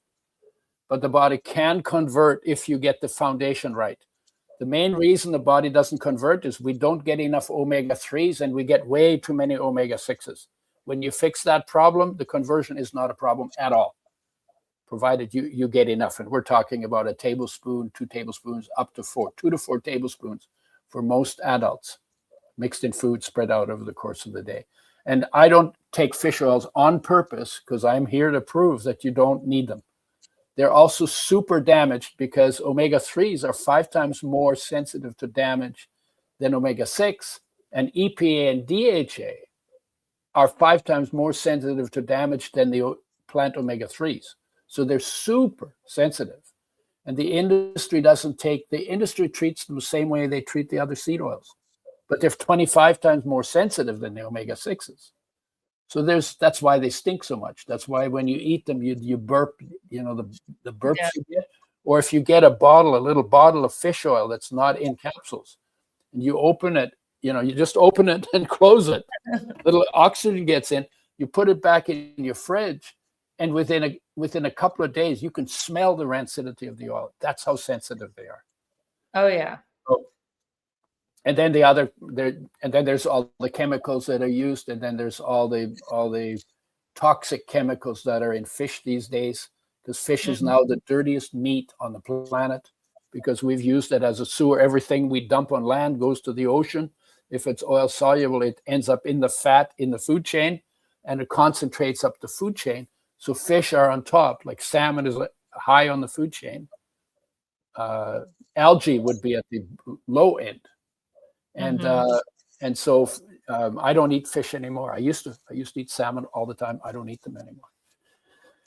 but the body can convert if you get the foundation right. The main reason the body doesn't convert is we don't get enough omega-3s and we get way too many omega-6s. When you fix that problem, the conversion is not a problem at all, provided you get enough. And we're talking about a tablespoon, 2 tablespoons, up to 4, 2 to 4 tablespoons for most adults, mixed in food, spread out over the course of the day. And I don't take fish oils on purpose because I'm here to prove that you don't need them. They're also super damaged because omega-3s are 5 times more sensitive to damage than omega-6, and EPA and DHA are 5 times more sensitive to damage than the plant omega-3s. So they're super sensitive. And the industry treats them the same way they treat the other seed oils, but they're 25 times more sensitive than the omega-6s. So that's why they stink so much. That's why when you eat them, you burp, the burps you get. Or if you get a little bottle of fish oil that's not in capsules, and you open it, you just open it and close it. Little oxygen gets in, you put it back in your fridge, and within a couple of days, you can smell the rancidity of the oil. That's how sensitive they are. Oh, yeah. And then there's all the chemicals that are used, and then there's all the toxic chemicals that are in fish these days, because fish is now the dirtiest meat on the planet, because we've used it as a sewer. Everything we dump on land goes to the ocean. If it's oil soluble, it ends up in the fat in the food chain, and it concentrates up the food chain. So fish are on top, like salmon is high on the food chain. Algae would be at the low end. And so I don't eat fish anymore. I used to eat salmon all the time. I don't eat them anymore.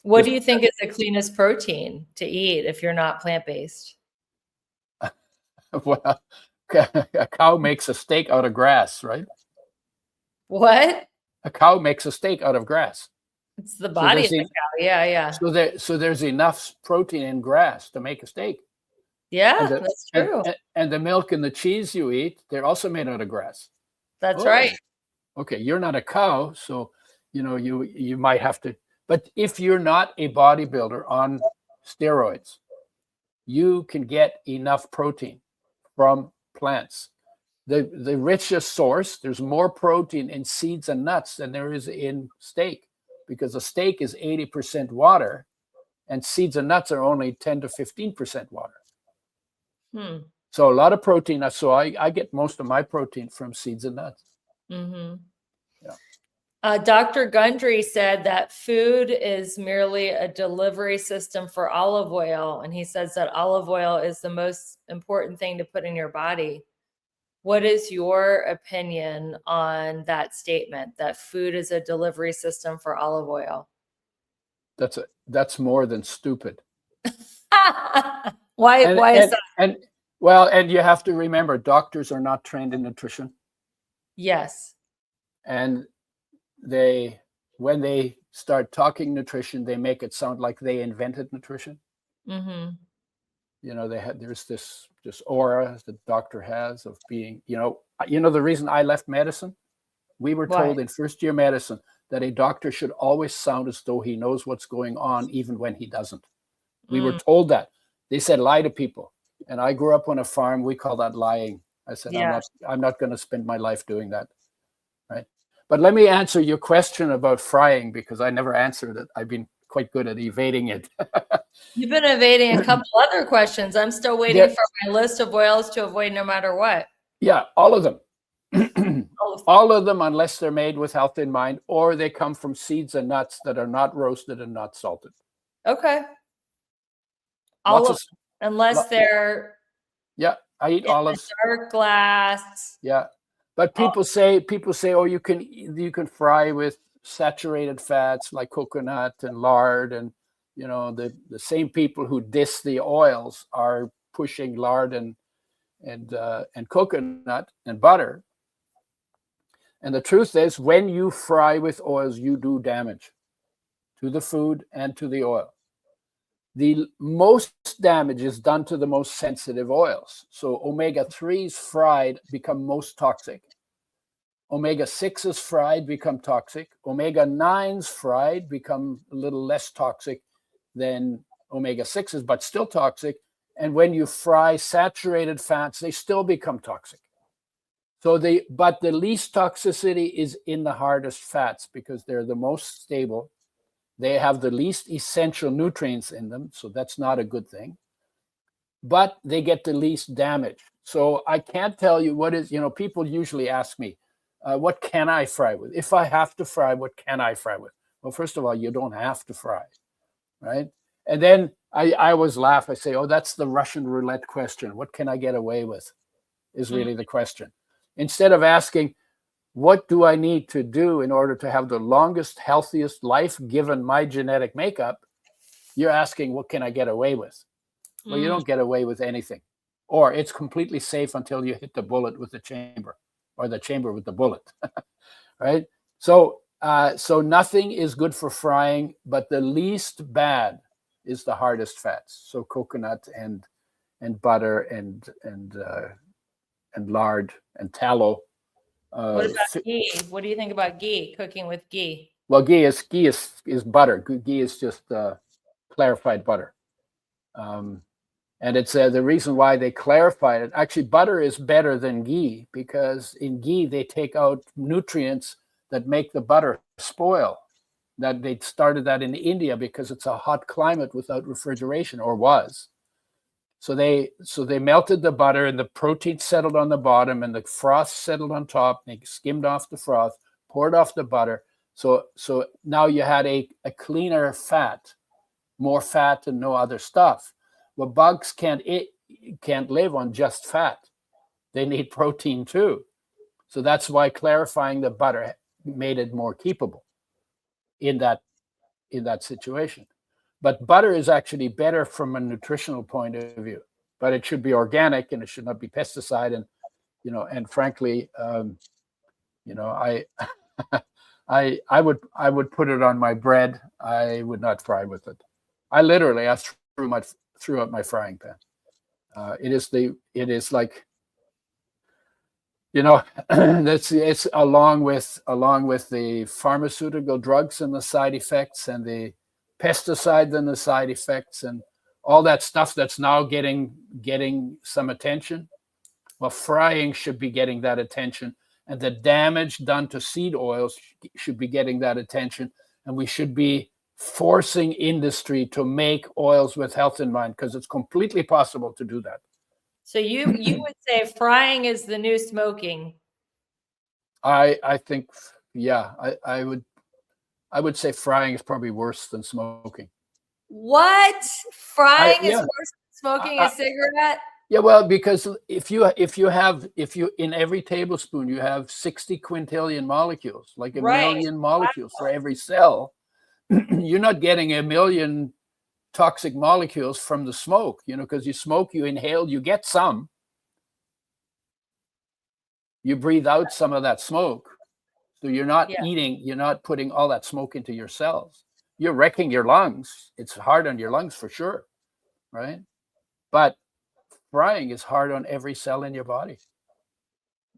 What do you think is the cleanest protein to eat if you're not plant-based? Well, a cow makes a steak out of grass, right? What? A cow makes a steak out of grass. It's the body of the cow. Yeah. So there's enough protein in grass to make a steak. Yeah, that's true. And the milk and the cheese you eat, they're also made out of grass. That's right. Okay, you're not a cow, so you might have to. But if you're not a bodybuilder on steroids, you can get enough protein from plants. The richest source, there's more protein in seeds and nuts than there is in steak, because a steak is 80% water, and seeds and nuts are only 10 to 15% water. So a lot of protein. So I get most of my protein from seeds and nuts. Dr. Gundry said that food is merely a delivery system for olive oil. And he says that olive oil is the most important thing to put in your body. What is your opinion on that statement, that food is a delivery system for olive oil? That's more than stupid. Why is that? And you have to remember, doctors are not trained in nutrition. Yes. And when they start talking nutrition, they make it sound like they invented nutrition. There's this aura the doctor has of being, the reason I left medicine, we were told in first year medicine that a doctor should always sound as though he knows what's going on, even when he doesn't. We were told that. They said, lie to people. And I grew up on a farm. We call that lying. I said, I'm not going to spend my life doing that. Right. But let me answer your question about frying, because I never answered it. I've been quite good at evading it. You've been evading a couple other questions. I'm still waiting for my list of oils to avoid no matter what. Yeah, all of them. All of them, unless they're made with health in mind, or they come from seeds and nuts that are not roasted and not salted. Okay. Unless they're I eat olives. Dark glass. Yeah, but people say, oh, you can fry with saturated fats like coconut and lard, and the same people who diss the oils are pushing lard and coconut and butter. And the truth is, when you fry with oils, you do damage to the food and to the oil. The most damage is done to the most sensitive oils. So omega-3s fried become most toxic. Omega-6s fried become toxic. Omega-9s fried become a little less toxic than omega-6s, but still toxic. And when you fry saturated fats, they still become toxic. But the least toxicity is in the hardest fats because they're the most stable. They have the least essential nutrients in them, so that's not a good thing. But they get the least damage. So I can't tell you what is, people usually ask me, what can I fry with? If I have to fry, what can I fry with? Well, first of all, you don't have to fry, right? And then I always laugh. I say, oh, that's the Russian roulette question. What can I get away with is really the question. Instead of asking, what do I need to do in order to have the longest, healthiest life given my genetic makeup? You're asking, what can I get away with? Well, you don't get away with anything. Or it's completely safe until you hit the bullet with the chamber or the chamber with the bullet, right? So nothing is good for frying, but the least bad is the hardest fats. So coconut and butter and lard and tallow. What about ghee? What do you think about ghee? Cooking with ghee? Well, ghee is butter. Ghee is just clarified butter. And it's the reason why they clarified it. Actually, butter is better than ghee because in ghee, they take out nutrients that make the butter spoil. That they started that in India because it's a hot climate without refrigeration, or was. So they melted the butter and the protein settled on the bottom and the froth settled on top. They skimmed off the froth, poured off the butter. So now you had a cleaner fat, more fat and no other stuff. Well, bugs can't live on just fat. They need protein too. So that's why clarifying the butter made it more keepable in that situation. But butter is actually better from a nutritional point of view. But it should be organic and it should not be pesticide. And and frankly, I would put it on my bread. I would not fry with it. I threw out my frying pan. It is like, it's along with the pharmaceutical drugs and the side effects and the pesticides and the side effects and all that stuff that's now getting some attention. Well, frying should be getting that attention, and the damage done to seed oils should be getting that attention, and we should be forcing industry to make oils with health in mind because it's completely possible to do that. So you would say frying is the new smoking? I think, yeah, I would say frying is probably worse than smoking. What? Frying is worse than smoking a cigarette? Yeah, well, because if you in every tablespoon you have 60 quintillion molecules, like a million molecules for every cell. You're not getting a million toxic molecules from the smoke, because you smoke, you inhale, you get some. You breathe out some of that smoke. So you're not eating, you're not putting all that smoke into your cells. You're wrecking your lungs. It's hard on your lungs for sure, right? But frying is hard on every cell in your body.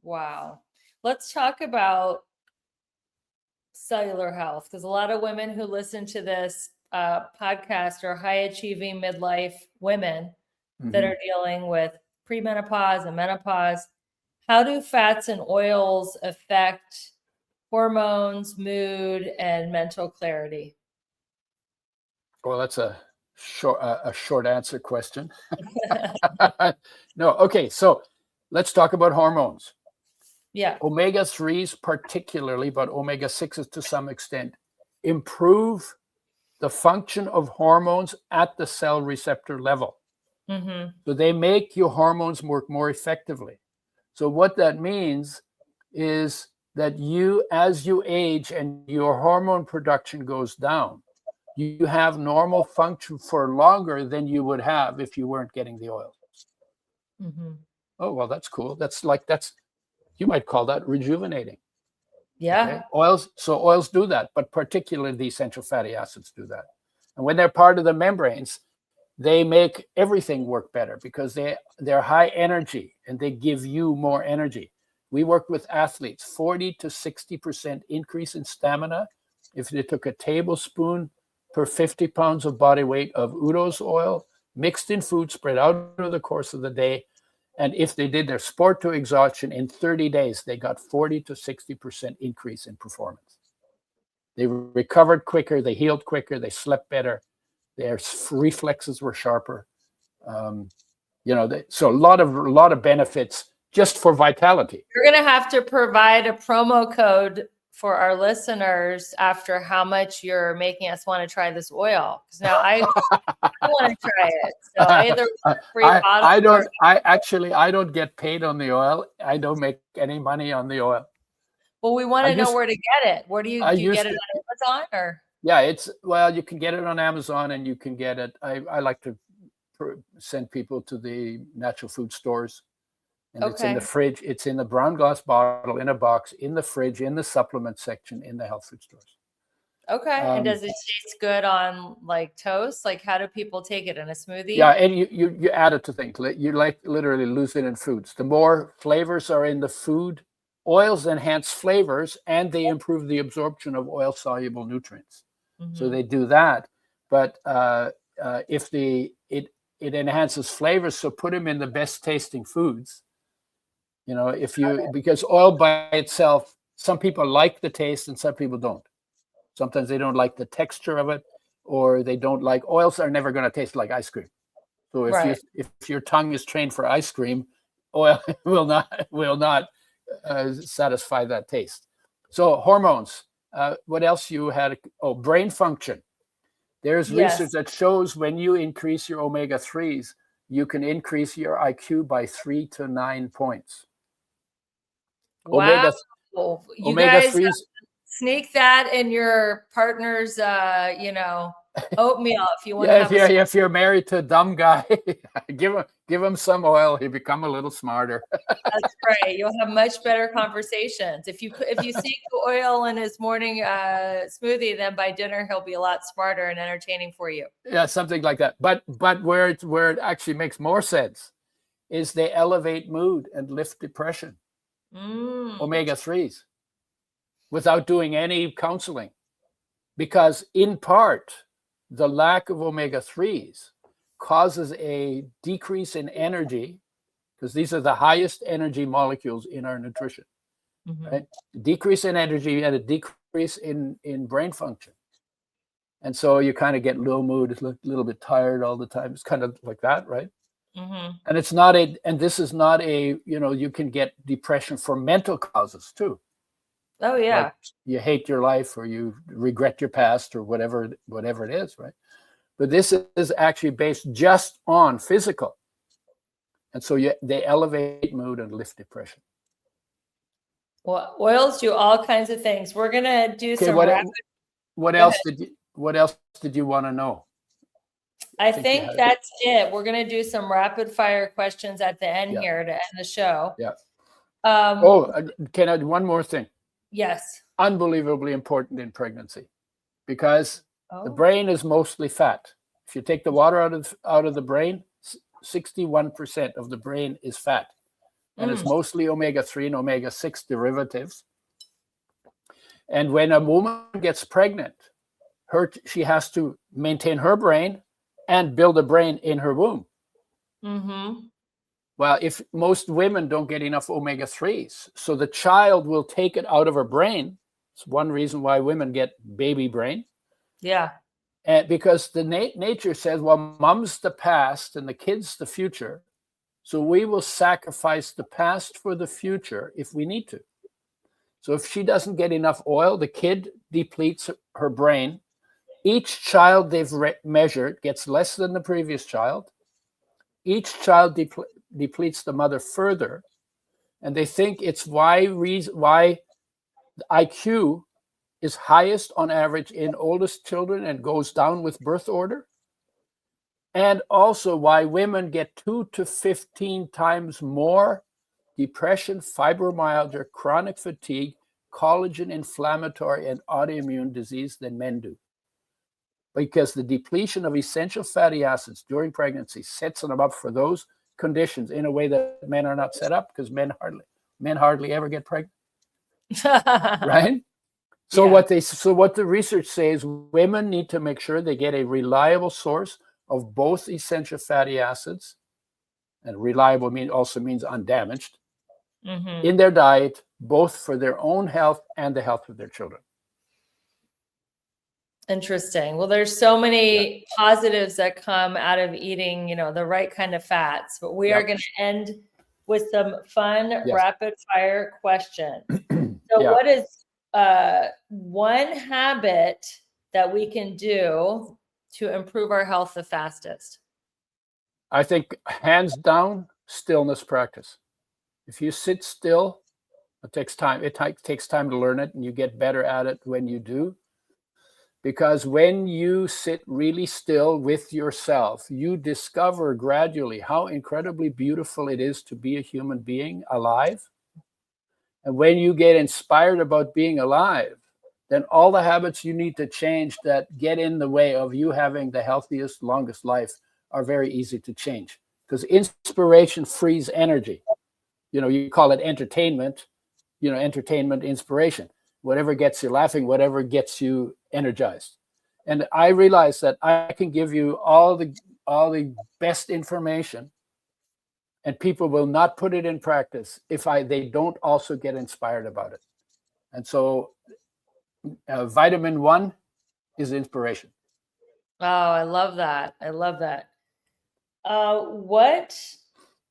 Wow. Let's talk about cellular health, because a lot of women who listen to this podcast are high achieving midlife women that are dealing with premenopause and menopause. How do fats and oils affect hormones, mood, and mental clarity? Well, that's a short answer question. No, okay, so let's talk about hormones. Yeah. Omega-3s particularly, but omega-6s to some extent, improve the function of hormones at the cell receptor level. So they make your hormones work more effectively. So what that means is that as you age and your hormone production goes down, you have normal function for longer than you would have if you weren't getting the oils. Oh, well, that's cool. You might call that rejuvenating. Yeah. Okay? Oils do that, but particularly the essential fatty acids do that. And when they're part of the membranes, they make everything work better because they're high energy and they give you more energy. We worked with athletes, 40 to 60% increase in stamina if they took a tablespoon per 50 pounds of body weight of Udo's oil mixed in food, spread out over the course of the day. And if they did their sport to exhaustion in 30 days, they got 40 to 60% increase in performance. They recovered quicker, they healed quicker, they slept better, their reflexes were sharper. So a lot of benefits just for vitality. You're going to have to provide a promo code for our listeners after how much you're making us want to try this oil. Because now I want to try it. So either free bottle. I don't get paid on the oil. I don't make any money on the oil. Well, we want to know where to get it. Where do you get it on Amazon or? Yeah, you can get it on Amazon, and you can get it. I like to send people to the natural food stores, and it's in the fridge. It's in the brown glass bottle, in a box, in the fridge, in the supplement section, in the health food stores. Okay. And does it taste good on like toast? Like, how do people take it in a smoothie? Yeah, and you add it to things. You literally lose it in foods. The more flavors are in the food, oils enhance flavors, and they improve the absorption of oil soluble nutrients. Mm-hmm. So they do that. But if it enhances flavors, so put them in the best tasting foods. Because oil by itself, some people like the taste and some people don't. Sometimes they don't like the texture of it, or they don't like oils are never going to taste like ice cream. So if your tongue is trained for ice cream, oil will not satisfy that taste. So hormones. What else you had? Oh, brain function. There's research that shows when you increase your omega-3s, you can increase your IQ by 3 to 9 points. Wow. You guys sneak that in your partner's, oatmeal if you want to have if you're married to a dumb guy, give him some oil, he'll become a little smarter. That's right. You'll have much better conversations. If you seek oil in his morning smoothie, then by dinner he'll be a lot smarter and entertaining for you. Yeah, something like that. But where it actually makes more sense is they elevate mood and lift depression. Omega-3s without doing any counseling, because in part the lack of omega-3s causes a decrease in energy, because these are the highest energy molecules in our nutrition. Right? Decrease in energy and a decrease in brain function, and so you kind of get low mood, it's a little bit tired all the time. It's kind of like that, right? And it's not this is not you can get depression for mental causes too. Oh yeah. Like you hate your life, or you regret your past, or whatever it is, right? But this is actually based just on physical. And so they elevate mood and lift depression. Well, oils do all kinds of things. We're going to do some what else did you want to know? I think that's it. We're going to do some rapid fire questions at the end here to end the show. Yeah. Can I do one more thing? Yes. Unbelievably important in pregnancy, because the brain is mostly fat. If you take the water out of the brain, 61% of the brain is fat, and it's mostly omega-3 and omega-6 derivatives. And when a woman gets pregnant, she has to maintain her brain and build a brain in her womb. Well, if most women don't get enough omega-3s, so the child will take it out of her brain. It's one reason why women get baby brain. Yeah. And because the nature says, well, mom's the past and the kid's the future. So we will sacrifice the past for the future if we need to. So if she doesn't get enough oil, the kid depletes her brain. Each child they've measured gets less than the previous child. Each child depletes the mother further. And they think it's why the IQ is highest on average in oldest children and goes down with birth order. And also why women get 2 to 15 times more depression, fibromyalgia, chronic fatigue, collagen, inflammatory, and autoimmune disease than men do. Because the depletion of essential fatty acids during pregnancy sets them up for those conditions in a way that men are not set up, because men hardly ever get pregnant. Right? So what the research says, women need to make sure they get a reliable source of both essential fatty acids, and reliable also means undamaged, in their diet, both for their own health and the health of their children. Interesting. Well, there's so many positives that come out of eating, the right kind of fats, but we are going to end with some fun rapid fire questions. So what is one habit that we can do to improve our health the fastest? I think hands down, stillness practice. If you sit still, it takes time. It takes time to learn it, and you get better at it when you do. Because when you sit really still with yourself, you discover gradually how incredibly beautiful it is to be a human being alive. And when you get inspired about being alive, then all the habits you need to change that get in the way of you having the healthiest, longest life are very easy to change. Because inspiration frees energy. You call it entertainment, entertainment, inspiration. Whatever gets you laughing, whatever gets you energized. And I realize that I can give you all the best information, and people will not put it in practice if they don't also get inspired about it. And so vitamin 1 is inspiration. Oh, I love that. I love that. What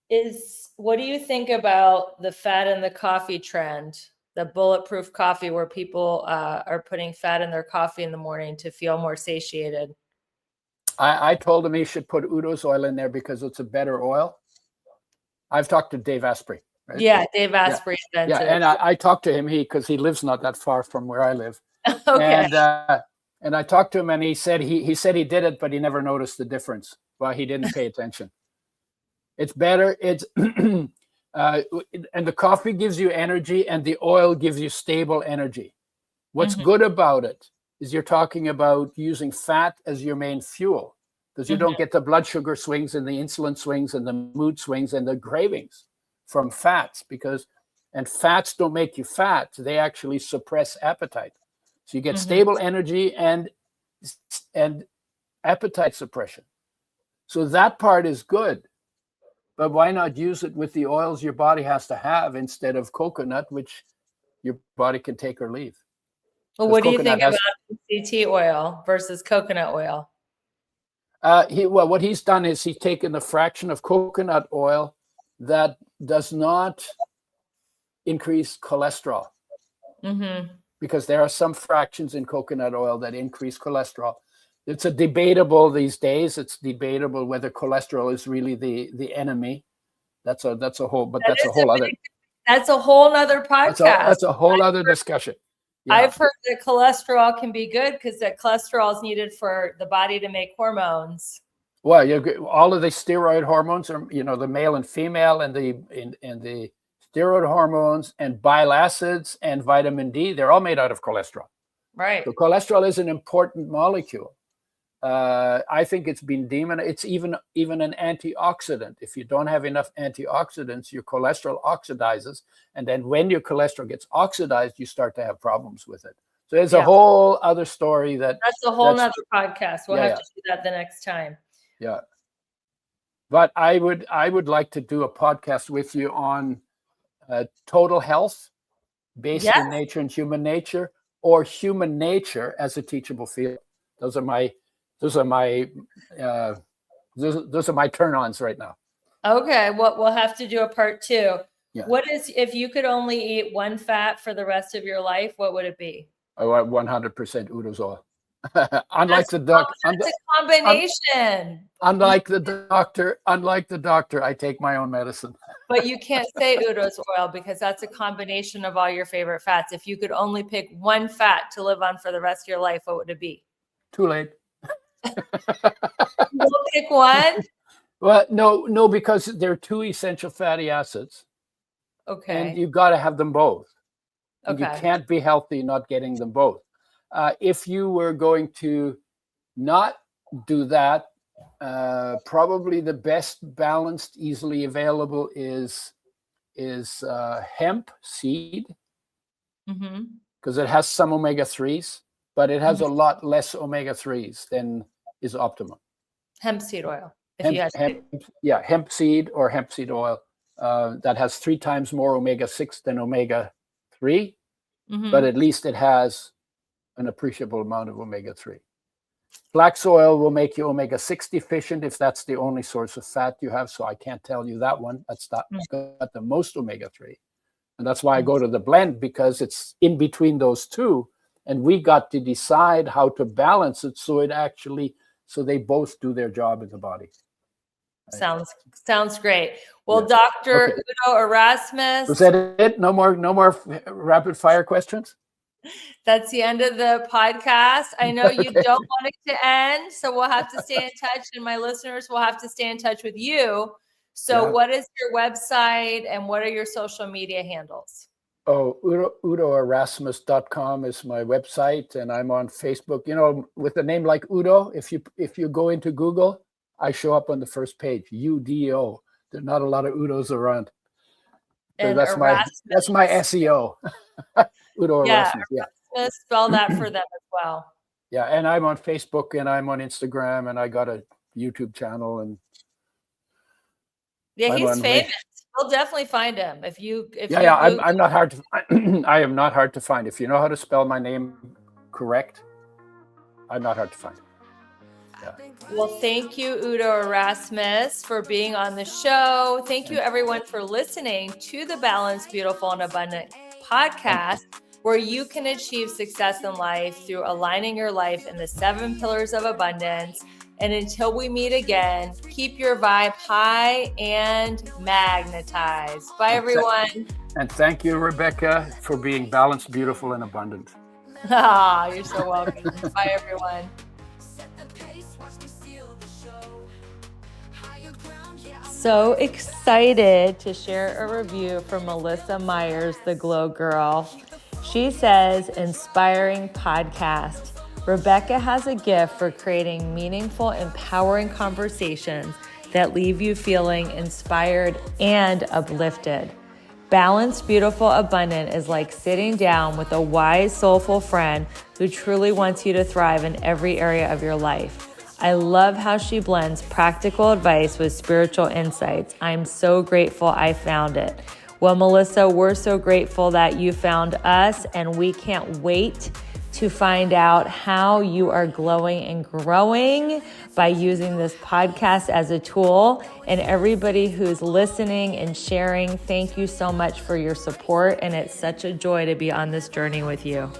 do you think about the fat in the coffee trend, the bulletproof coffee, where people are putting fat in their coffee in the morning to feel more satiated? I told him he should put Udo's oil in there because it's a better oil. I've talked to Dave Asprey. Right? Yeah, Dave Asprey. Yeah, and I talked to him because he lives not that far from where I live. Okay. And I talked to him, and he said he did it, but he never noticed the difference. Well, he didn't pay attention. It's better. It's and the coffee gives you energy, and the oil gives you stable energy. What's good about it is you're talking about using fat as your main fuel, because you don't get the blood sugar swings and the insulin swings and the mood swings and the cravings from fats, and fats don't make you fat. They actually suppress appetite. So you get stable energy and appetite suppression. So that part is good. But why not use it with the oils your body has to have instead of coconut, which your body can take or leave? Well, what do you think about MCT oil versus coconut oil? What he's done is he's taken the fraction of coconut oil that does not increase cholesterol. Because there are some fractions in coconut oil that increase cholesterol. It's debatable these days. It's debatable whether cholesterol is really the enemy. That's a whole other. That's a whole other podcast. That's a whole other discussion. Yeah. I've heard that cholesterol can be good because that cholesterol is needed for the body to make hormones. Well, all of the steroid hormones are, the male and female, and the steroid hormones and bile acids and vitamin D, they're all made out of cholesterol. Right. So cholesterol is an important molecule. I think it's been demonized. It's even an antioxidant. If you don't have enough antioxidants, your cholesterol oxidizes. And then when your cholesterol gets oxidized, you start to have problems with it. So there's a whole other story. That's a whole nother podcast. We'll have to do that the next time. Yeah. But I would like to do a podcast with you on total health based in nature and human nature, or human nature as a teachable field. Those are my turn-ons right now. Okay, well, we'll have to do a part 2. Yeah. If you could only eat one fat for the rest of your life, what would it be? 100% Udo's oil. Unlike the doctor, that's a combination. Unlike the doctor, I take my own medicine. But you can't say Udo's oil because that's a combination of all your favorite fats. If you could only pick one fat to live on for the rest of your life, what would it be? Too late. You'll pick one? Well, no, because they're 2 essential fatty acids. Okay. And you've got to have them both. Okay. You can't be healthy not getting them both. If you were going to not do that, probably the best balanced, easily available is hemp seed, because it has some omega-3s, but it has a lot less omega-3s than is optimum. Hemp seed oil. If you hemp seed or hemp seed oil that has 3 times more omega-6 than omega-3, but at least it has an appreciable amount of omega-3. Flax oil will make you omega-6 deficient if that's the only source of fat you have. So I can't tell you that one. That's got the most omega-3. And that's why I go to the blend, because it's in between those two. And we got to decide how to balance it so they both do their job in the body. Sounds great. Well, Dr. Udo Erasmus. Was that it? No more rapid fire questions? That's the end of the podcast. I know you don't want it to end, so we'll have to stay in touch, and my listeners will have to stay in touch with you. So what is your website and what are your social media handles? Oh, UdoErasmus.com is my website, and I'm on Facebook. You know, with a name like Udo, if you go into Google, I show up on the first page, UDO. There are not a lot of Udos around. So And that's my SEO. Udo Erasmus. Yeah. Spell that for them as well. Yeah, and I'm on Facebook and I'm on Instagram and I got a YouTube channel and he's famous. You'll definitely find him I'm not hard to I am not hard to find. If you know how to spell my name correct, I'm not hard to find. Yeah. Well, thank you, Udo Erasmus, for being on the show. Thank you, everyone, for listening to the Balanced, Beautiful, and Abundant podcast, where you can achieve success in life through aligning your life in the 7 pillars of abundance. And until we meet again, keep your vibe high and magnetized. Bye, everyone. And thank you, Rebecca, for being balanced, beautiful, and abundant. You're so welcome. Bye, everyone. So excited to share a review from Melissa Myers, the Glow Girl. She says, inspiring podcast. Rebecca has a gift for creating meaningful, empowering conversations that leave you feeling inspired and uplifted. Balanced, Beautiful, Abundant is like sitting down with a wise, soulful friend who truly wants you to thrive in every area of your life. I love how she blends practical advice with spiritual insights. I'm so grateful I found it. Well, Melissa, we're so grateful that you found us, and we can't wait to find out how you are glowing and growing by using this podcast as a tool. And everybody who's listening and sharing, thank you so much for your support. And it's such a joy to be on this journey with you.